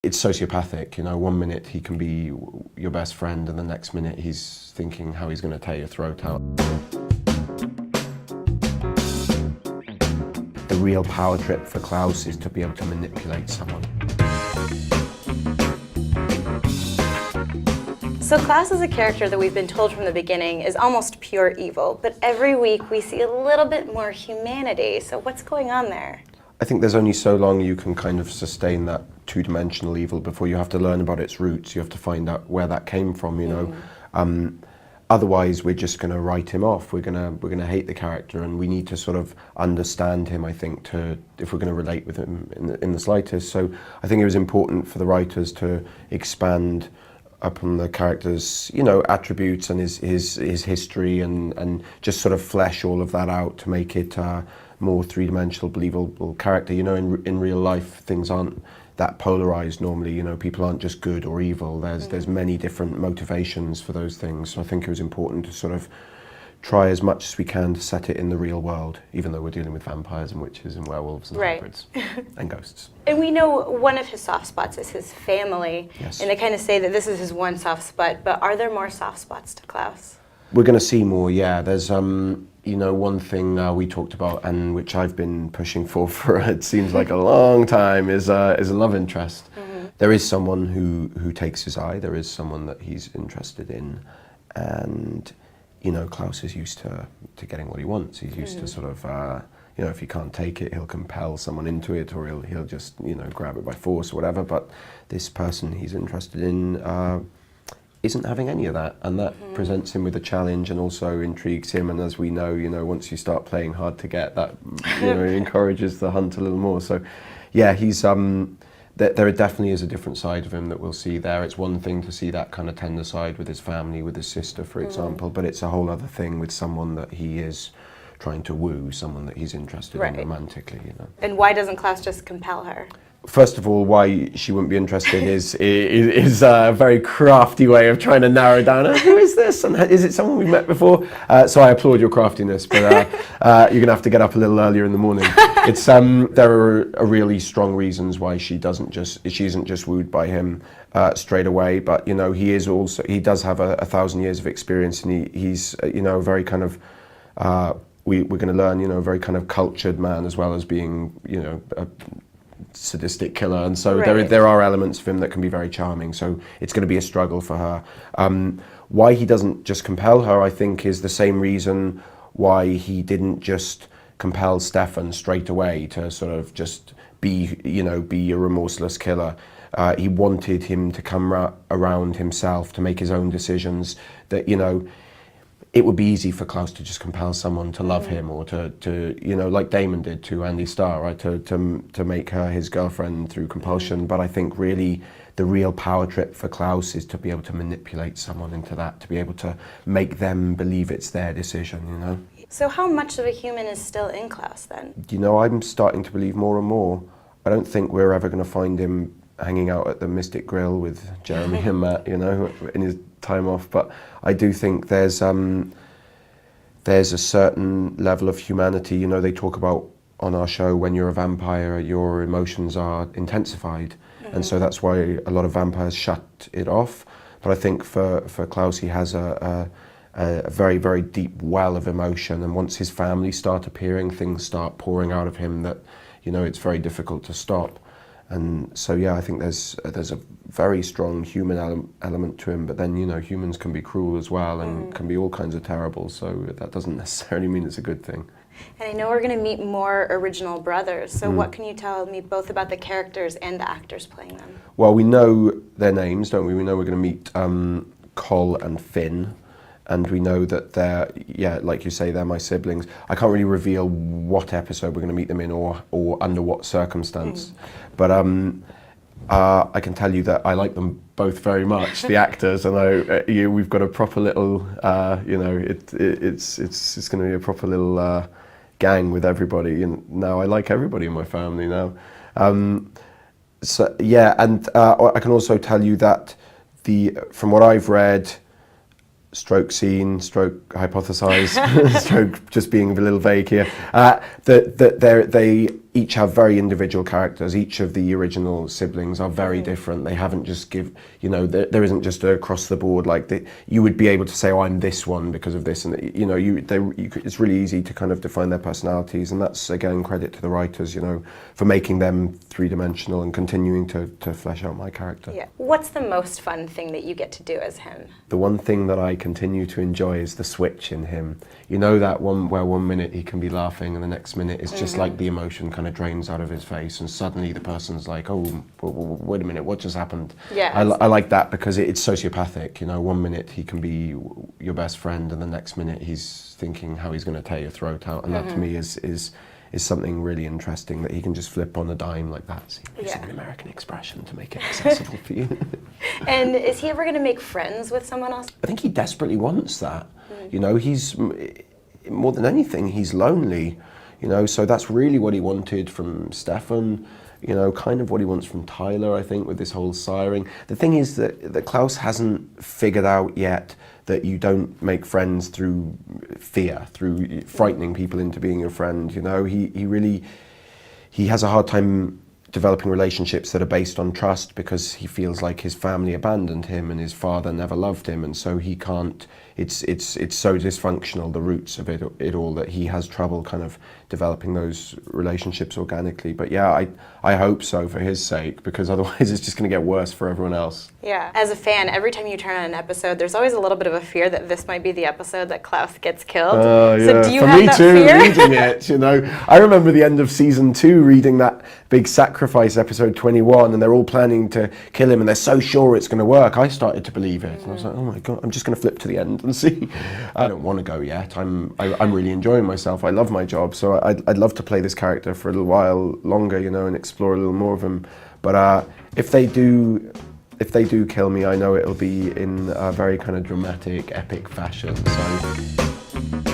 It's sociopathic, you know. One minute he can be your best friend, and the next minute he's thinking how he's going to tear your throat out. The real power trip for Klaus is to be able to manipulate someone. So Klaus is a character that we've been told from the beginning is almost pure evil, but every week we see a little bit more humanity. So what's going on there? I think there's only so long you can kind of sustain that two-dimensional evil before you have to learn about its roots. You have to find out where that came from, you know. Otherwise, we're just going to write him off. We're going to hate the character, and we need to sort of understand him, I think, if we're going to relate with him in the slightest. So I think it was important for the writers to expand upon the character's, you know, attributes and his history, and just sort of flesh all of that out to make it more three-dimensional, believable character. You know, in real life, things aren't that polarized normally. You know, people aren't just good or evil. There's many different motivations for those things. So I think it was important to sort of try as much as we can to set it in the real world, even though we're dealing with vampires and witches and werewolves and hybrids and ghosts. And we know one of his soft spots is his family. Yes. And they kind of say that this is his one soft spot, but are there more soft spots to Klaus? We're going to see more, yeah. There's, you know, one thing we talked about, and which I've been pushing for it seems like a long time, is a love interest. There is someone who takes his eye. There is someone that he's interested in, and you know, Klaus is used to getting what he wants. He's used to sort of, you know, if he can't take it, he'll compel someone into it, or he'll just, you know, grab it by force or whatever. But this person he's interested in isn't having any of that, and that presents him with a challenge and also intrigues him. And as we know, you know, once you start playing hard to get, that, you know, encourages the hunt a little more. So, yeah, he's there definitely is a different side of him that we'll see there. It's one thing to see that kind of tender side with his family, with his sister, for example, but it's a whole other thing with someone that he is trying to woo, someone that he's interested in romantically, you know. And why doesn't Klaus just compel her? First of all, why she wouldn't be interested is a very crafty way of trying to narrow down, who is this, and is it someone we've met before? So I applaud your craftiness, but you're going to have to get up a little earlier in the morning. It's there are really strong reasons why she isn't just wooed by him straight away, but you know, he does have 1,000 years of experience, and he's you know, very kind of we're going to learn, you know, a very kind of cultured man, as well as being, you know, a sadistic killer, and so there are elements of him that can be very charming. So it's going to be a struggle for her. Why he doesn't just compel her, I think, is the same reason why he didn't just compel Stefan straight away to sort of just be a remorseless killer. He wanted him to come around himself, to make his own decisions. That, you know, it would be easy for Klaus to just compel someone to love him, or to you know, like Damon did to Andy Starr, right? To make her his girlfriend through compulsion. But I think really the real power trip for Klaus is to be able to manipulate someone into that, to be able to make them believe it's their decision, you know. So how much of a human is still in Klaus then? You know, I'm starting to believe more and more. I don't think we're ever going to find him hanging out at the Mystic Grill with Jeremy and Matt, you know, in his time off. But I do think there's a certain level of humanity. You know, they talk about on our show, when you're a vampire, your emotions are intensified. And so that's why a lot of vampires shut it off. But I think for Klaus, he has a very, very deep well of emotion. And once his family start appearing, things start pouring out of him that, you know, it's very difficult to stop. And so, yeah, I think there's a very strong human element to him, but then, you know, humans can be cruel as well, and can be all kinds of terrible, so that doesn't necessarily mean it's a good thing. And I know we're going to meet more original brothers, so what can you tell me both about the characters and the actors playing them? Well, we know their names, don't we? We know we're going to meet Col and Finn. And we know that they're, yeah, like you say, they're my siblings. I can't really reveal what episode we're going to meet them in, or under what circumstance. But I can tell you that I like them both very much, the actors, and we've got a proper little, you know, it's going to be a proper little gang with everybody. And now I like everybody in my family now. So yeah, and I can also tell you that from what I've read, stroke seen, stroke hypothesize, stroke just being a little vague here, that they each have very individual characters. Each of the original siblings are very different. They haven't just there isn't just a across the board you would be able to say, oh, I'm this one because of this, and it's really easy to kind of define their personalities, and that's again credit to the writers, for making them three-dimensional and continuing to flesh out my character. Yeah. What's the most fun thing that you get to do as him? The one thing that I continue to enjoy is the switch in him. That one where one minute he can be laughing and the next minute it's just like the emotion kind of drains out of his face, and suddenly the person's like, oh, wait a minute, what just happened? Yeah. I like that because it's sociopathic. One minute he can be your best friend and the next minute he's thinking how he's going to tear your throat out, and that to me is something really interesting, that he can just flip on a dime like that. So using an American expression to make it accessible for you. And is he ever going to make friends with someone else? I think he desperately wants that. He's, more than anything, he's lonely. So that's really what he wanted from Stefan. Kind of what he wants from Tyler, I think, with this whole siring. The thing is that Klaus hasn't figured out yet that you don't make friends through fear, through frightening people into being your friend. He has a hard time developing relationships that are based on trust, because he feels like his family abandoned him and his father never loved him, and so he can't. It's so dysfunctional, the roots of it all, that he has trouble kind of developing those relationships organically. But yeah, I hope so for his sake, because otherwise it's just going to get worse for everyone else. Yeah. As a fan, every time you turn on an episode, there's always a little bit of a fear that this might be the episode that Klaus gets killed. So do you have that fear? For me too, reading it, I remember the end of season 2, reading that big sacrifice episode 21, and they're all planning to kill him and they're so sure it's going to work. I started to believe it, and I was like, oh my God, I'm just going to flip to the end and see. I don't want to go yet. I'm really enjoying myself. I love my job, so I'd love to play this character for a little while longer, and explore a little more of him. But if they do kill me, I know it'll be in a very kind of dramatic, epic fashion. So.